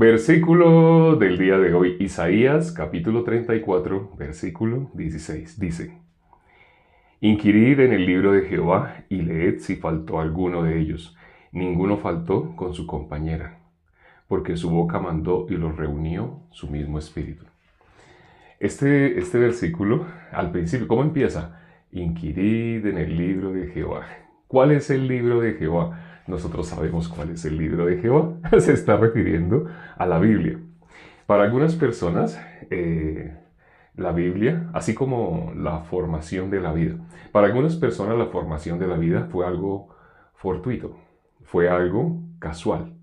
Versículo del día de hoy, Isaías capítulo 34, versículo 16. Dice: Inquirid en el libro de Jehová y leed si faltó alguno de ellos. Ninguno faltó con su compañera, porque su boca mandó y los reunió su mismo espíritu. Este versículo, al principio, ¿cómo empieza? Inquirid en el libro de Jehová. ¿Cuál es el libro de Jehová? Nosotros sabemos cuál es el libro de Jehová. Se está refiriendo a la Biblia. Para algunas personas, la Biblia, así como la formación de la vida, para algunas personas la formación de la vida fue algo fortuito, fue algo casual.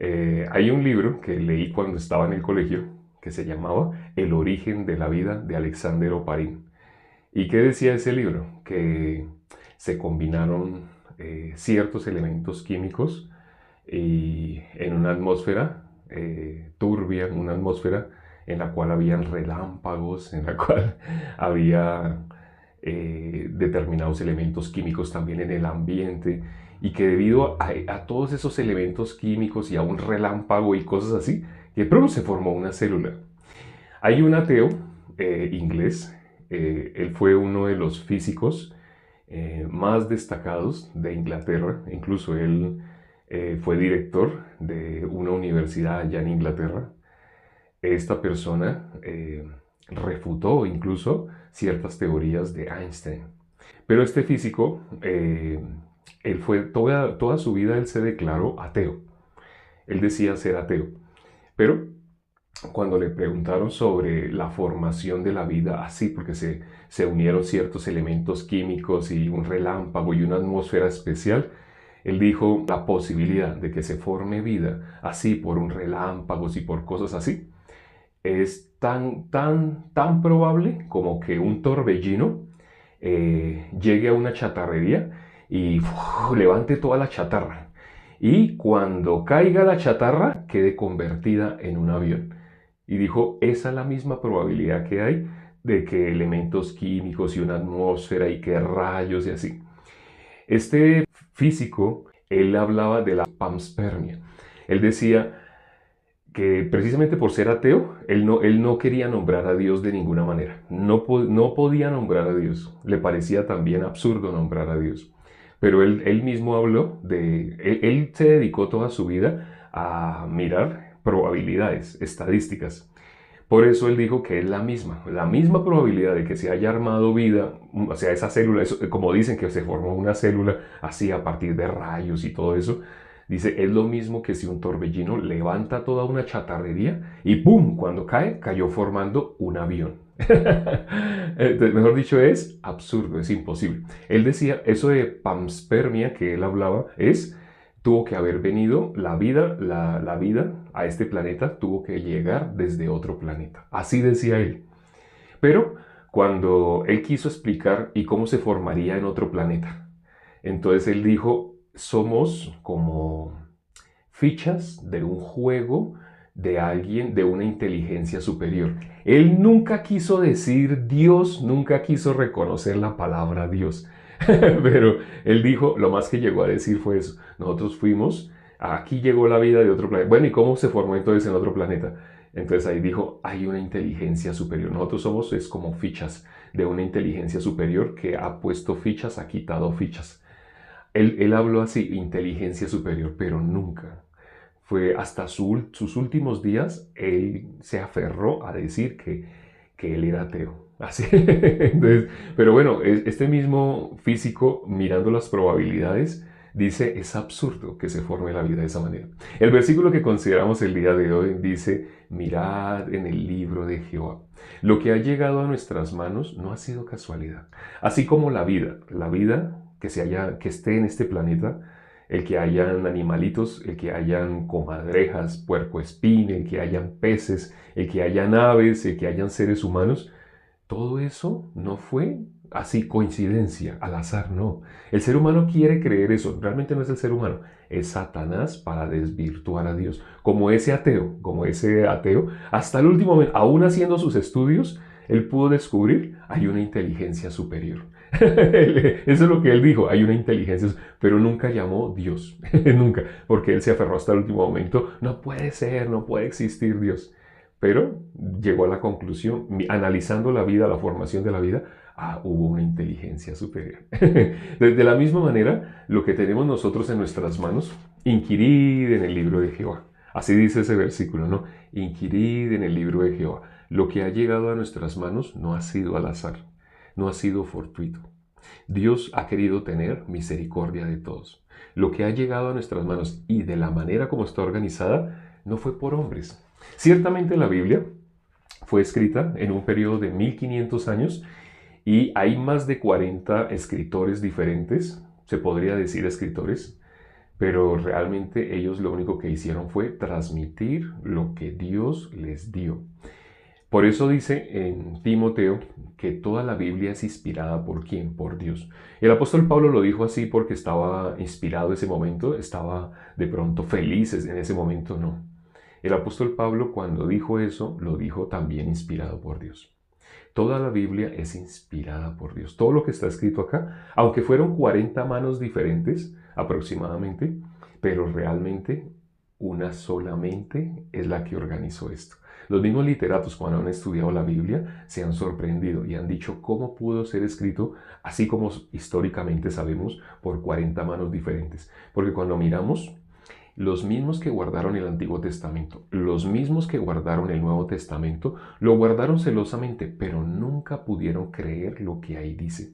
Hay un libro que leí cuando estaba en el colegio que se llamaba El origen de la vida de Alexander Oparin. ¿Y qué decía ese libro? Que se combinaron ciertos elementos químicos y en una atmósfera turbia, una atmósfera en la cual habían relámpagos, en la cual había determinados elementos químicos también en el ambiente, y que debido a todos esos elementos químicos y a un relámpago y cosas así, de pronto se formó una célula. Hay un ateo inglés, él fue uno de los físicos más destacados de Inglaterra, incluso él fue director de una universidad allá en Inglaterra. Esta persona refutó incluso ciertas teorías de Einstein. Pero este físico, él fue toda su vida, él se declaró ateo. Él decía ser ateo. Pero cuando le preguntaron sobre la formación de la vida, así, porque se unieron ciertos elementos químicos y un relámpago y una atmósfera especial, él dijo la posibilidad de que se forme vida así por un relámpago y por cosas así es tan probable como que un torbellino llegue a una chatarrería y levante toda la chatarra. Y cuando caiga la chatarra, quede convertida en un avión. Y dijo, esa es la misma probabilidad que hay de que elementos químicos y una atmósfera y que rayos y así. Este físico, él hablaba de la panspermia. Él decía que precisamente por ser ateo, él no quería nombrar a Dios de ninguna manera. No podía nombrar a Dios. Le parecía también absurdo nombrar a Dios. Pero él mismo habló de... Él se dedicó toda su vida a mirar probabilidades, estadísticas. Por eso él dijo que es la misma probabilidad de que se haya armado vida, o sea, esa célula, como dicen que se formó una célula así a partir de rayos y todo eso. Dice, es lo mismo que si un torbellino levanta toda una chatarrería y ¡pum! Cuando cae, cayó formando un avión. Mejor dicho, es absurdo, es imposible. Él decía, eso de panspermia que él hablaba tuvo que haber venido, la vida a este planeta tuvo que llegar desde otro planeta. Así decía él. Pero cuando él quiso explicar y cómo se formaría en otro planeta, entonces él dijo, somos como fichas de un juego de alguien, de una inteligencia superior. Él nunca quiso decir Dios, nunca quiso reconocer la palabra Dios. Pero él dijo, lo más que llegó a decir fue eso. Nosotros fuimos, aquí llegó la vida de otro planeta. Bueno, ¿y cómo se formó entonces en otro planeta? Entonces ahí dijo, hay una inteligencia superior. Nosotros somos es como fichas de una inteligencia superior que ha puesto fichas, ha quitado fichas. Él habló así, inteligencia superior, pero nunca. Fue hasta sus últimos días, él se aferró a decir que él era ateo. Así. Entonces, pero bueno, este mismo físico, mirando las probabilidades, dice, es absurdo que se forme la vida de esa manera. El versículo que consideramos el día de hoy dice, mirad en el libro de Jehová. Lo que ha llegado a nuestras manos no ha sido casualidad. Así como la vida que esté en este planeta, el que hayan animalitos, el que hayan comadrejas, puercoespín, el que hayan peces, el que hayan aves, el que hayan seres humanos, todo eso no fue así coincidencia, al azar, no. El ser humano quiere creer eso, realmente no es el ser humano, es Satanás para desvirtuar a Dios. Como ese ateo, hasta el último momento, aún haciendo sus estudios, él pudo descubrir, hay una inteligencia superior. Eso es lo que él dijo, hay una inteligencia, pero nunca llamó Dios, nunca, porque él se aferró hasta el último momento, no puede ser, no puede existir Dios. Pero llegó a la conclusión, analizando la vida, la formación de la vida, hubo una inteligencia superior. De la misma manera, lo que tenemos nosotros en nuestras manos, inquirid en el libro de Jehová. Así dice ese versículo, ¿no? Inquirid en el libro de Jehová. Lo que ha llegado a nuestras manos no ha sido al azar, no ha sido fortuito. Dios ha querido tener misericordia de todos. Lo que ha llegado a nuestras manos y de la manera como está organizada no fue por hombres. Ciertamente la Biblia fue escrita en un periodo de 1500 años y hay más de 40 escritores diferentes, se podría decir escritores, pero realmente ellos lo único que hicieron fue transmitir lo que Dios les dio. Por eso dice en Timoteo que toda la Biblia es inspirada ¿por quién? Por Dios. El apóstol Pablo lo dijo así porque estaba inspirado en ese momento, estaba de pronto feliz en ese momento, no. El apóstol Pablo cuando dijo eso, lo dijo también inspirado por Dios. Toda la Biblia es inspirada por Dios. Todo lo que está escrito acá, aunque fueron 40 manos diferentes aproximadamente, pero realmente una solamente es la que organizó esto. Los mismos literatos cuando han estudiado la Biblia se han sorprendido y han dicho cómo pudo ser escrito, así como históricamente sabemos, por 40 manos diferentes. Porque cuando miramos, los mismos que guardaron el Antiguo Testamento, los mismos que guardaron el Nuevo Testamento, lo guardaron celosamente, pero nunca pudieron creer lo que ahí dice.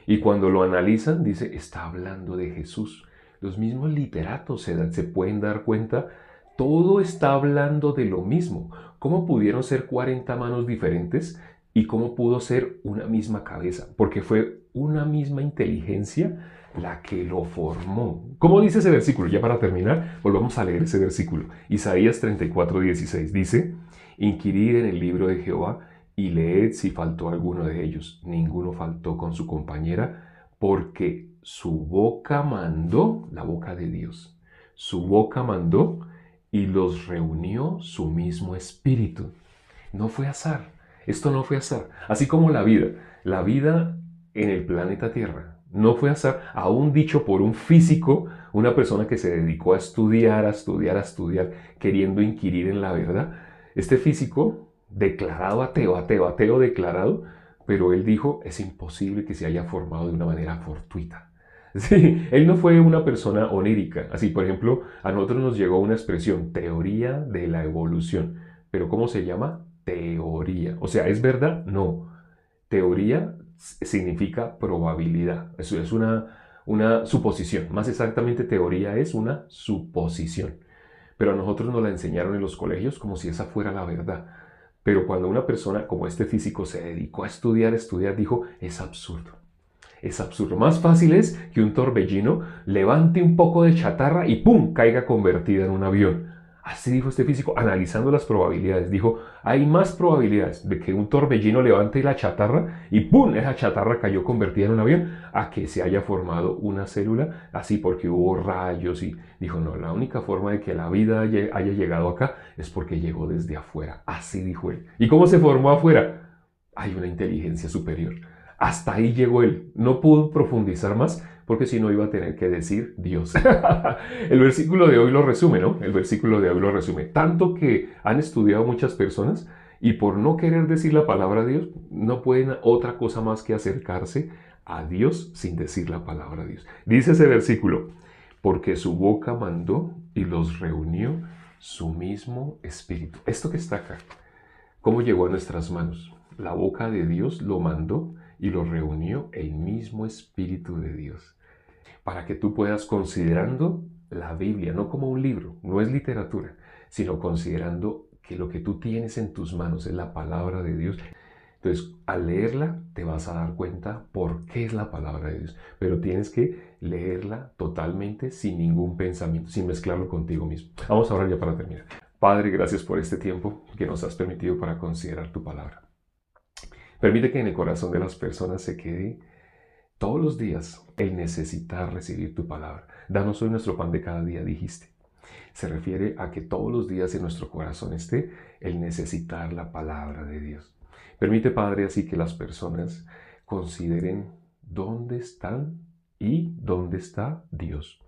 Y cuando lo analizan, dice, está hablando de Jesús. Los mismos literatos se pueden dar cuenta, todo está hablando de lo mismo. ¿Cómo pudieron ser 40 manos diferentes y cómo pudo ser una misma cabeza? Porque fue una misma inteligencia la que lo formó. ¿Cómo dice ese versículo? Ya para terminar, volvamos a leer ese versículo. Isaías 34:16 dice, inquirid en el libro de Jehová y leed si faltó alguno de ellos. Ninguno faltó con su compañera, porque su boca mandó, la boca de Dios, su boca mandó y los reunió su mismo espíritu. No fue azar, esto no fue azar. Así como la vida en el planeta Tierra, no fue azar, aún dicho por un físico, una persona que se dedicó a estudiar, queriendo inquirir en la verdad. Este físico, declarado ateo declarado, pero él dijo, es imposible que se haya formado de una manera fortuita. Sí, él no fue una persona onírica. Así, por ejemplo, a nosotros nos llegó una expresión, teoría de la evolución. Pero ¿cómo se llama? Teoría. O sea, ¿es verdad? No. Teoría significa probabilidad. Eso es una suposición. Más exactamente, teoría es una suposición. Pero a nosotros nos la enseñaron en los colegios como si esa fuera la verdad. Pero cuando una persona como este físico se dedicó a estudiar, dijo, es absurdo. Es absurdo. Más fácil es que un torbellino levante un poco de chatarra y ¡pum! Caiga convertida en un avión. Así dijo este físico, analizando las probabilidades. Dijo, hay más probabilidades de que un torbellino levante la chatarra y ¡pum! Esa chatarra cayó convertida en un avión a que se haya formado una célula así porque hubo rayos y dijo, no, la única forma de que la vida haya llegado acá es porque llegó desde afuera. Así dijo él. ¿Y cómo se formó afuera? Hay una inteligencia superior. Hasta ahí llegó él. No pudo profundizar más porque si no iba a tener que decir Dios. El versículo de hoy lo resume, ¿no? El versículo de hoy lo resume. Tanto que han estudiado muchas personas y por no querer decir la palabra de Dios, no pueden otra cosa más que acercarse a Dios sin decir la palabra de Dios. Dice ese versículo, porque su boca mandó y los reunió su mismo espíritu. Esto que está acá, ¿cómo llegó a nuestras manos? La boca de Dios lo mandó y lo reunió el mismo Espíritu de Dios. Para que tú puedas, considerando la Biblia, no como un libro, no es literatura, sino considerando que lo que tú tienes en tus manos es la palabra de Dios. Entonces, al leerla, te vas a dar cuenta por qué es la palabra de Dios. Pero tienes que leerla totalmente sin ningún pensamiento, sin mezclarlo contigo mismo. Vamos a orar ya para terminar. Padre, gracias por este tiempo que nos has permitido para considerar tu palabra. Permite que en el corazón de las personas se quede todos los días el necesitar recibir tu palabra. Danos hoy nuestro pan de cada día, dijiste. Se refiere a que todos los días en nuestro corazón esté el necesitar la palabra de Dios. Permite, Padre, así que las personas consideren ¿dónde están y dónde está Dios?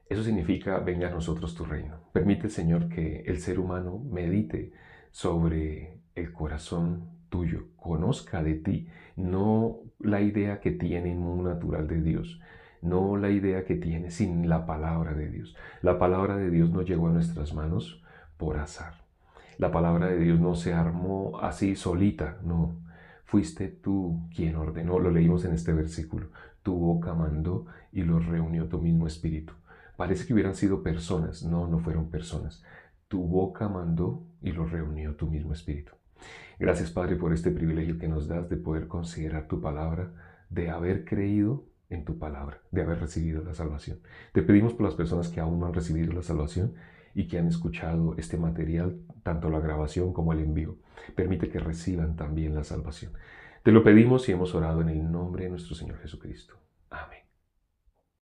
Eso significa, venga a nosotros tu reino. Permite, Señor, que el ser humano medite sobre el corazón tuyo, conozca de ti, no la idea que tiene en un natural de Dios, no la idea que tiene sin la palabra de Dios. La palabra de Dios no llegó a nuestras manos por azar. La palabra de Dios no se armó así solita, no. Fuiste tú quien ordenó, lo leímos en este versículo. Tu boca mandó y los reunió tu mismo espíritu. Parece que hubieran sido personas, no, no fueron personas. Tu boca mandó y los reunió tu mismo espíritu. Gracias, Padre, por este privilegio que nos das de poder considerar tu palabra, de haber creído en tu palabra, de haber recibido la salvación. Te pedimos por las personas que aún no han recibido la salvación y que han escuchado este material, tanto la grabación como el envío. Permite que reciban también la salvación. Te lo pedimos y hemos orado en el nombre de nuestro Señor Jesucristo. Amén.